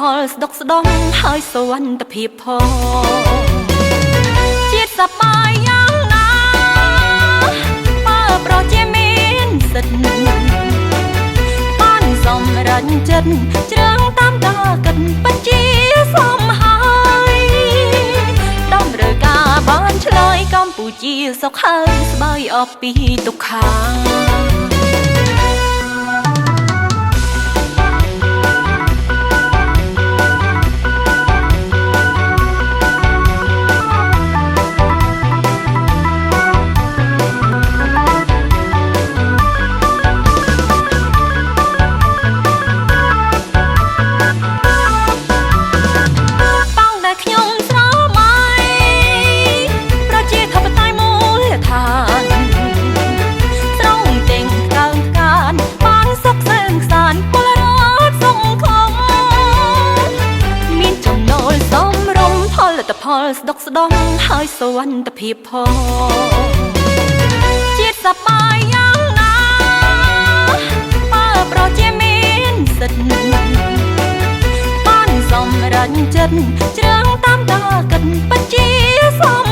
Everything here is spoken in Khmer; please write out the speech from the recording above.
ផលស្ដុកស្ដំហើយសវណ្ណភាពផងជាតិសប្បាយយ៉ាងណាបើប្រជាមានសិទ្ធបានសម្រេចចិត្តជ្រើងតាមតកិនបញ្ជាសមហើយតម្រូវការបានឆ្លើយកម្ពុជាសុខហើយស្បើយអស់ពីទុក្ខាផលស្ដុកស្ដំហើយសវណ្ណភាពផងជាតិសប្បាយយ៉ាងណាបើប្រជាមានសិទ្ធបានសម្រេចចិត្តជ្រើងតាមតកិនបញ្ជាសម